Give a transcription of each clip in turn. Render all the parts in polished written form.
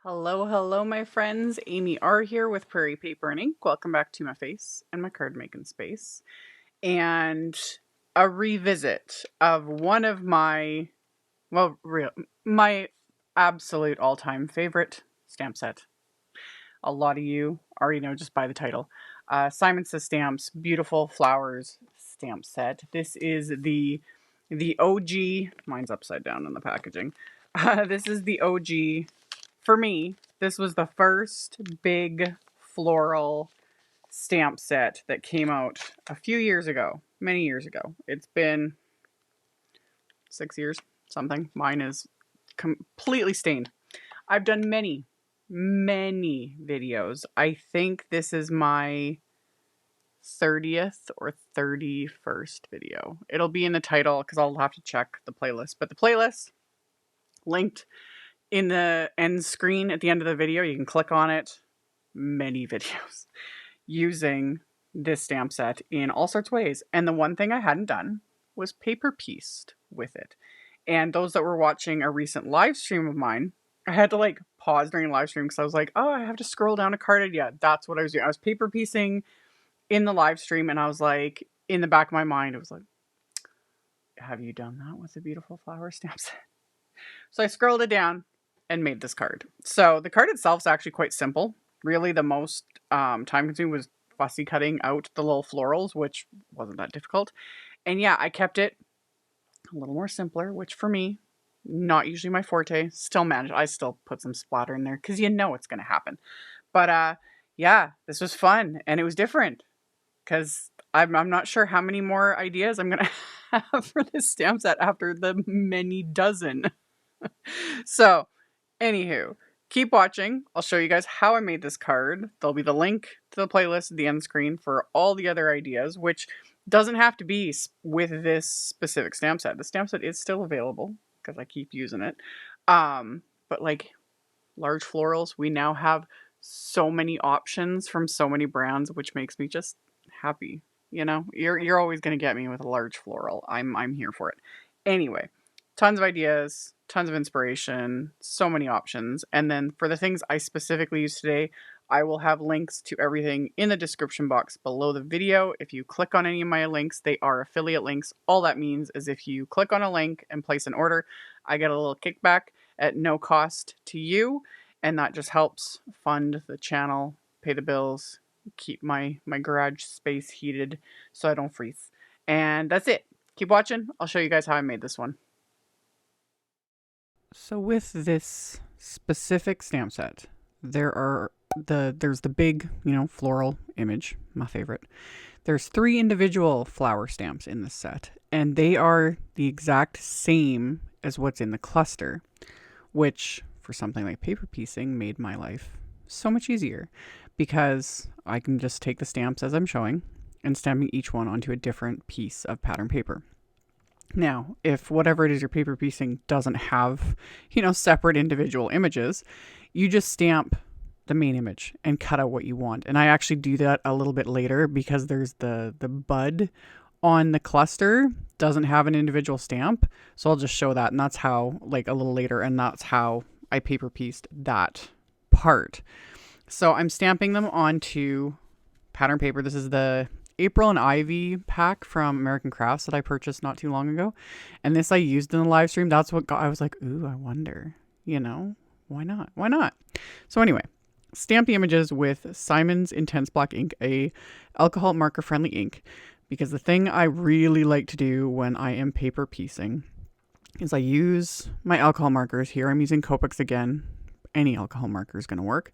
Hello, hello, my friends. AmyR here with Prairie Paper and Ink. Welcome back to my face and my card making space. And a revisit of one of my, my absolute all-time favorite stamp set. A lot of you already know just by the title. Simon Says Stamps Beautiful Flowers stamp set. This is the OG. Mine's upside down in the packaging. This is the OG. For me, this was the first big floral stamp set that came out a few years ago, many years ago. It's been 6 years, something. Mine is completely stained. I've done many videos. I think this is my 30th or 31st video. It'll be in the title because I'll have to check the playlist. But the playlist linked in the end screen at the end of the video. You can click on it. Many videos using this stamp set in all sorts of ways. And the one thing I hadn't done was paper pieced with it. And those that were watching a recent live stream of mine, I had to pause during live stream because I was like, oh, I have to scroll down a card idea. That's what I was doing. I was paper piecing in the live stream, and I was like, in the back of my mind, it was like, have you done that with the Beautiful Flower stamp set? So I scrolled it down and made this card. So the card itself is actually quite simple. Really, the most time consuming was fussy cutting out the little florals, which wasn't that difficult. And yeah, I kept it a little more simpler, which for me, not usually my forte. Still managed. I still put some splatter in there because you know it's going to happen. But yeah, this was fun and it was different because I'm not sure how many more ideas I'm going to have for this stamp set after the many dozen. So, anywho, keep watching. I'll show you guys how I made this card. There'll be the link to the playlist at the end screen for all the other ideas, which doesn't have to be with this specific stamp set. The stamp set is still available because I keep using it. But like large florals, we now have so many options from so many brands, which makes me just happy. You know, you're always going to get me with a large floral. I'm here for it. Anyway, tons of ideas, tons of inspiration, so many options. And then for the things I specifically use today, I will have links to everything in the description box below the video. If you click on any of my links, they are affiliate links. All that means is if you click on a link and place an order, I get a little kickback at no cost to you. And that just helps fund the channel, pay the bills, keep my garage space heated so I don't freeze. And that's it. Keep watching. I'll show you guys how I made this one. So with this specific stamp set, there's the big, floral image, my favorite. There's 3 individual flower stamps in this set, and they are the exact same as what's in the cluster, which for something like paper piecing made my life so much easier because I can just take the stamps as I'm showing and stamping each one onto a different piece of pattern paper. Now, if whatever it is you're paper piecing doesn't have, separate individual images, you just stamp the main image and cut out what you want. And I actually do that a little bit later because there's the bud on the cluster doesn't have an individual stamp. So I'll just show that. And that's how, a little later, and that's how I paper pieced that part. So I'm stamping them onto pattern paper. This is the April and Ivy pack from American Crafts that I purchased not too long ago. And this I used in the live stream. That's what I was like, ooh, I wonder, why not? Why not? So anyway, stamp the images with Simon's Intense Black ink, a alcohol marker friendly ink, because the thing I really like to do when I am paper piecing is I use my alcohol markers. Here I'm using Copics again. Any alcohol marker is going to work.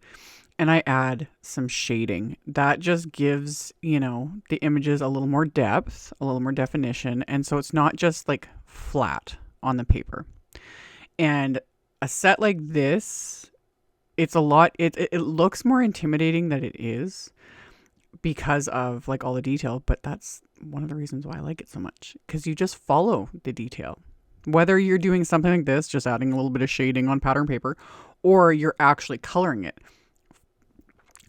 And I add some shading. That just gives, the images a little more depth, a little more definition. And so it's not just flat on the paper. And a set like this, it's a lot, it looks more intimidating than it is because of all the detail. But that's one of the reasons why I like it so much, because you just follow the detail. Whether you're doing something like this, just adding a little bit of shading on pattern paper, or you're actually coloring it,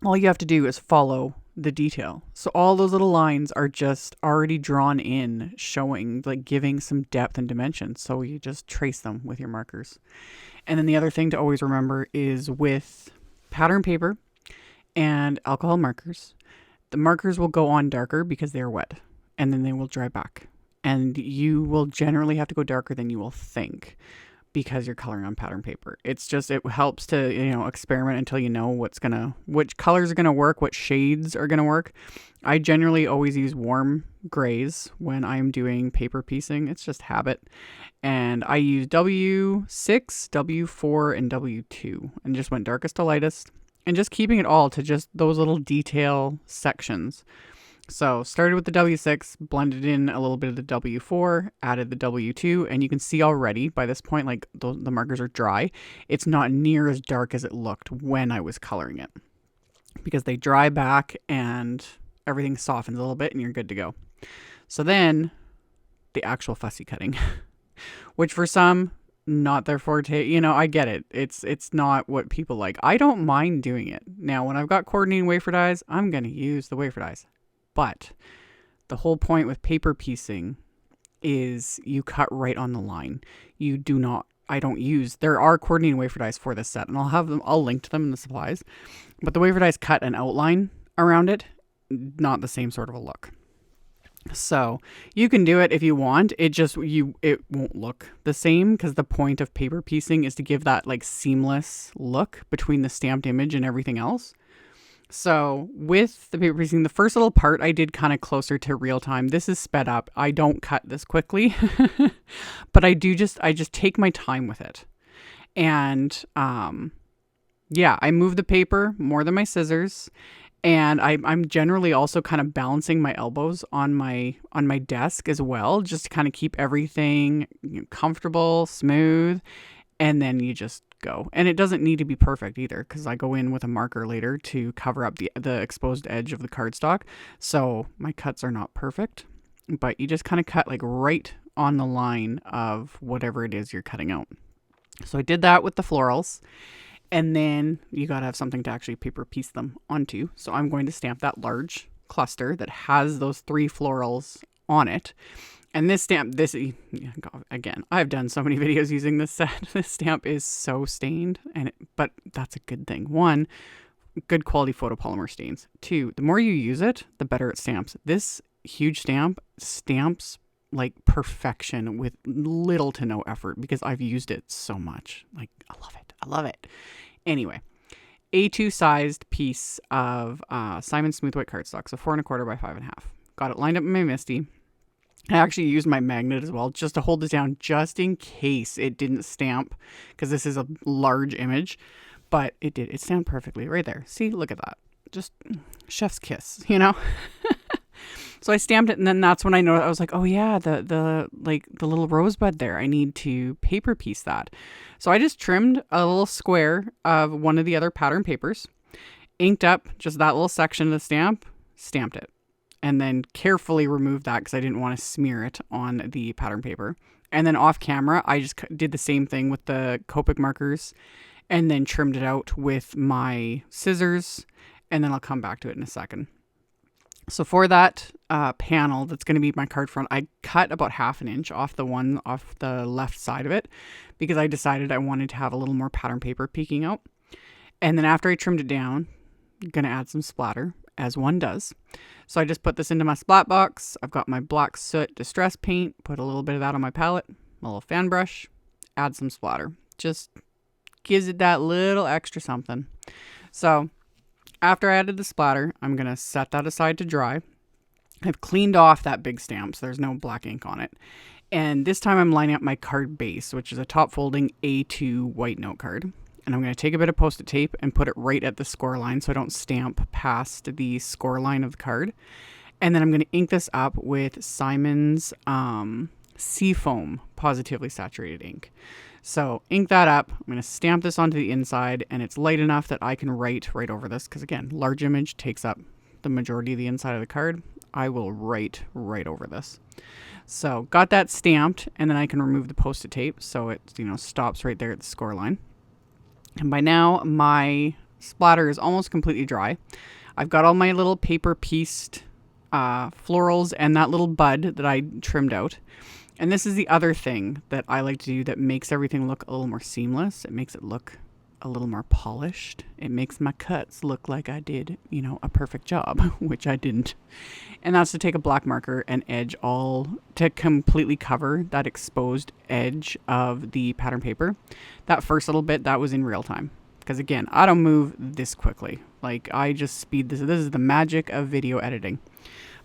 all you have to do is follow the detail. So all those little lines are just already drawn in, showing, like giving some depth and dimension. So you just trace them with your markers. And then the other thing to always remember is with pattern paper and alcohol markers, the markers will go on darker because they are wet, and then they will dry back. And you will generally have to go darker than you will think because you're coloring on pattern paper. It's just, it helps to, you know, experiment until you know which colors are going to work, what shades are going to work. I generally always use warm grays when I'm doing paper piecing. It's just habit. And I use W6, W4, and W2, and just went darkest to lightest, and just keeping it all to just those little detail sections. So started with the W6, blended in a little bit of the W4, added the W2, and you can see already by this point, like the markers are dry. It's not near as dark as it looked when I was coloring it, because they dry back and everything softens a little bit and you're good to go. So then the actual fussy cutting, which for some, not their forte. You know, I get it. It's not what people like. I don't mind doing it. Now, when I've got coordinating wafer dies, I'm going to use the wafer dies. But the whole point with paper piecing is you cut right on the line. You do not, I don't use, there are coordinating wafer dies for this set, and I'll link to them in the supplies. But the wafer dies cut an outline around it, not the same sort of a look. So you can do it if you want. It won't look the same, because the point of paper piecing is to give that like seamless look between the stamped image and everything else. So with the paper piecing, the first little part I did kind of closer to real time. This is sped up. I don't cut this quickly, but I just take my time with it. And yeah, I move the paper more than my scissors. And I'm generally also kind of balancing my elbows on my desk as well, just to kind of keep everything comfortable, smooth, and then you just go. And it doesn't need to be perfect either, because I go in with a marker later to cover up the exposed edge of the cardstock. So my cuts are not perfect, but you just kind of cut like right on the line of whatever it is you're cutting out. So I did that with the florals. And then you got to have something to actually paper piece them onto. So I'm going to stamp that large cluster that has those 3 florals on it. And this stamp, again, I've done so many videos using this set. This stamp is so stained, but that's a good thing. 1, good quality photopolymer stains. 2, the more you use it, the better it stamps. This huge stamp stamps like perfection with little to no effort, because I've used it so much. Like, I love it. I love it. Anyway, A2 sized piece of Simon Smooth White cardstock, so 4 1/4 by 5 1/2. Got it lined up in my MISTI. I actually used my magnet as well, just to hold this down, just in case it didn't stamp, because this is a large image. But it did. It stamped perfectly right there. See, look at that. Just chef's kiss, you know? So I stamped it, and then that's when I noticed, I was like, oh yeah, the little rosebud there, I need to paper piece that. So I just trimmed a little square of one of the other pattern papers, inked up just that little section of the stamp, stamped it, and then carefully removed that because I didn't want to smear it on the pattern paper. And then off camera, I just did the same thing with the Copic markers, and then trimmed it out with my scissors, and then I'll come back to it in a second. So for that panel that's going to be my card front, I cut about 1/2 inch off the left side of it, because I decided I wanted to have a little more pattern paper peeking out. And then after I trimmed it down, I'm going to add some splatter, as one does. So I just put this into my splat box. I've got my black soot distress paint, put a little bit of that on my palette, my little fan brush, add some splatter. Just gives it that little extra something. So after I added the splatter, I'm going to set that aside to dry. I've cleaned off that big stamp, so there's no black ink on it. And this time I'm lining up my card base, which is a top folding A2 white note card. And I'm going to take a bit of Post-it tape and put it right at the score line so I don't stamp past the score line of the card. And then I'm going to ink this up with Simon's SEAFOAM Positively Saturated ink. So ink that up. I'm going to stamp this onto the inside, and it's light enough that I can write right over this, because again, large image takes up the majority of the inside of the card. I will write right over this. So got that stamped, and then I can remove the Post-it tape so it stops right there at the score line. And by now my splatter is almost completely dry. I've got all my little paper pieced florals and that little bud that I trimmed out. And this is the other thing that I like to do that makes everything look a little more seamless. It makes it look a little more polished. It makes my cuts look like I did, you know, a perfect job, which I didn't. And that's to take a black marker and edge all to completely cover that exposed edge of the pattern paper. That first little bit, that was in real time. Because again, I don't move this quickly. Like, I just speed this. This is the magic of video editing.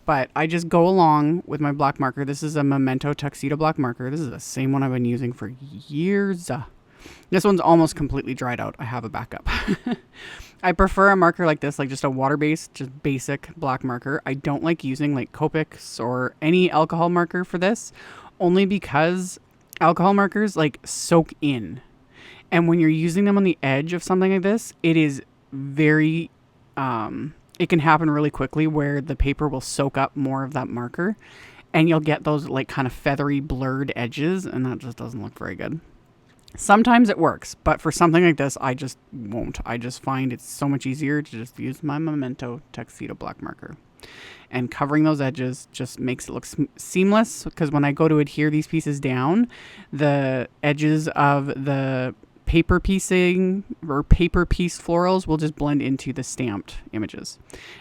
But I just go along with my black marker. This is a Memento Tuxedo black marker. This is the same one I've been using for years. This one's almost completely dried out. I have a backup. I prefer a marker like this, like just a water-based, just basic black marker. I don't like using like Copics or any alcohol marker for this, only because alcohol markers like soak in. And when you're using them on the edge of something like this, it is very... it can happen really quickly where the paper will soak up more of that marker and you'll get those like kind of feathery blurred edges, and that just doesn't look very good. Sometimes it works, but for something like this, I just won't. I just find it's so much easier to just use my Memento Tuxedo black marker. And covering those edges just makes it look seamless, because when I go to adhere these pieces down, the edges of the paper piecing or paper piece florals will just blend into the stamped images.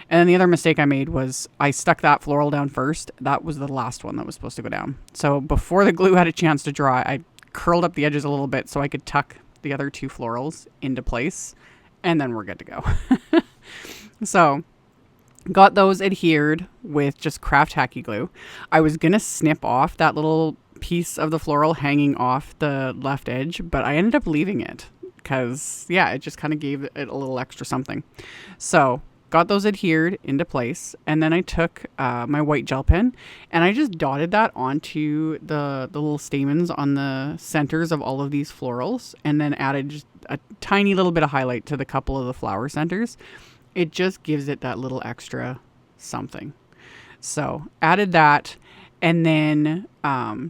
And then the other mistake I made was I stuck that floral down first. That was the last one that was supposed to go down. So before the glue had a chance to dry, I curled up the edges a little bit so I could tuck the other two florals into place, and then we're good to go. So got those adhered with just craft tacky glue. I was gonna snip off that little piece of the floral hanging off the left edge, but I ended up leaving it because, yeah, it just kind of gave it a little extra something. So got those adhered into place, and then I took my white gel pen and I just dotted that onto the little stamens on the centers of all of these florals, and then added just a tiny little bit of highlight to the couple of the flower centers. It just gives it that little extra something. So added that, and then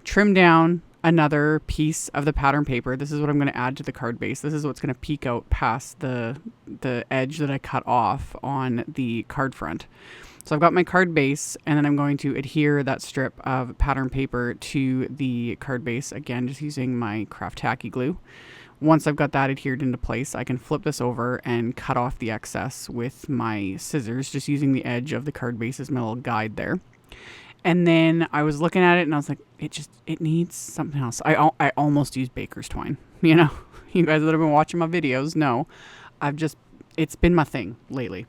trimmed down another piece of the pattern paper. This is what I'm going to add to the card base. This is what's going to peek out past the edge that I cut off on the card front. So I've got my card base, and then I'm going to adhere that strip of pattern paper to the card base, again, just using my craft tacky glue. Once I've got that adhered into place, I can flip this over and cut off the excess with my scissors, just using the edge of the card base as my little guide there. And then I was looking at it and I was like, it needs something else. I almost used baker's twine. You know, you guys that have been watching my videos know it's been my thing lately.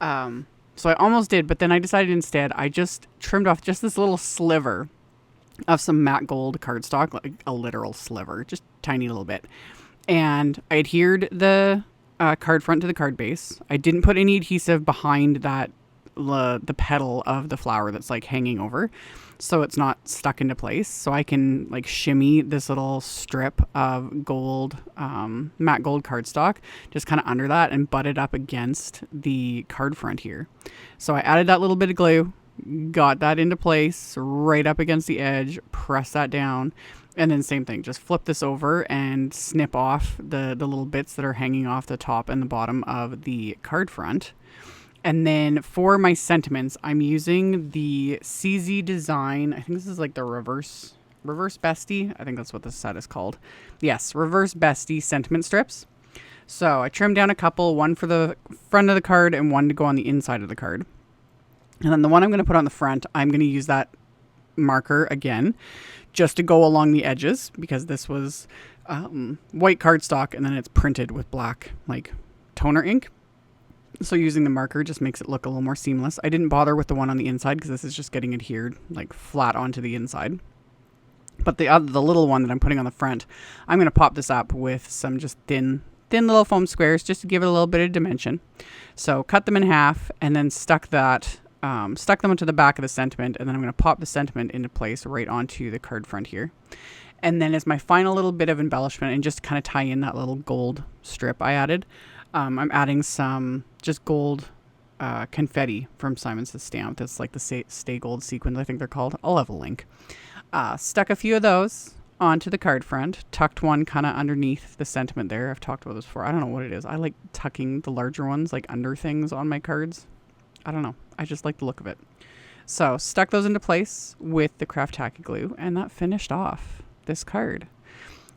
So I almost did, but then I decided instead, I just trimmed off just this little sliver of some matte gold cardstock, like a literal sliver, just tiny little bit. And I adhered the card front to the card base. I didn't put any adhesive behind that the petal of the flower that's like hanging over, so it's not stuck into place. So I can like shimmy this little strip of gold, matte gold cardstock just kind of under that and butt it up against the card front here. So I added that little bit of glue, got that into place right up against the edge, press that down, and then same thing, just flip this over and snip off the little bits that are hanging off the top and the bottom of the card front. And then for my sentiments, I'm using the CZ Design. I think this is like the reverse Bestie. I think that's what this set is called. Yes, reverse Bestie sentiment strips. So I trimmed down a couple, one for the front of the card and one to go on the inside of the card. And then the one I'm going to put on the front, I'm going to use that marker again, just to go along the edges, because this was white cardstock and then it's printed with black like toner ink. So using the marker just makes it look a little more seamless. I didn't bother with the one on the inside because this is just getting adhered like flat onto the inside. But the little one that I'm putting on the front, I'm going to pop this up with some just thin little foam squares just to give it a little bit of dimension. So cut them in half and then stuck them onto the back of the sentiment, and then I'm going to pop the sentiment into place right onto the card front here. And then as my final little bit of embellishment, and just kind of tie in that little gold strip I added, I'm adding some just gold confetti from Simon Says Stamp. That's like the Stay Gold Sequins, I think they're called. I'll have a link. Stuck a few of those onto the card front, tucked one kind of underneath the sentiment there. I've talked about this before. I don't know what it is. I like tucking the larger ones like under things on my cards. I don't know. I just like the look of it. So stuck those into place with the craft tacky glue, and that finished off this card.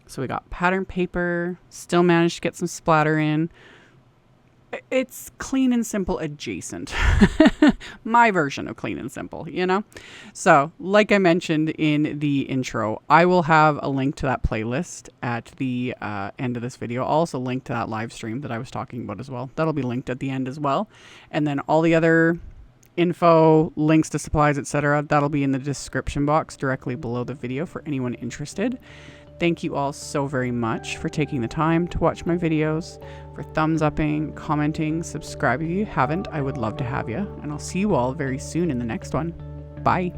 So we got pattern paper, still managed to get some splatter in. It's clean and simple adjacent. My version of clean and simple, you know? So, like I mentioned in the intro, I will have a link to that playlist at the end of this video. I'll also link to that live stream that I was talking about as well. That'll be linked at the end as well. And then all the other info, links to supplies, etc., that'll be in the description box directly below the video for anyone interested. Thank you all so very much for taking the time to watch my videos, for thumbs upping, commenting, subscribe if you haven't. I would love to have you, and I'll see you all very soon in the next one. Bye.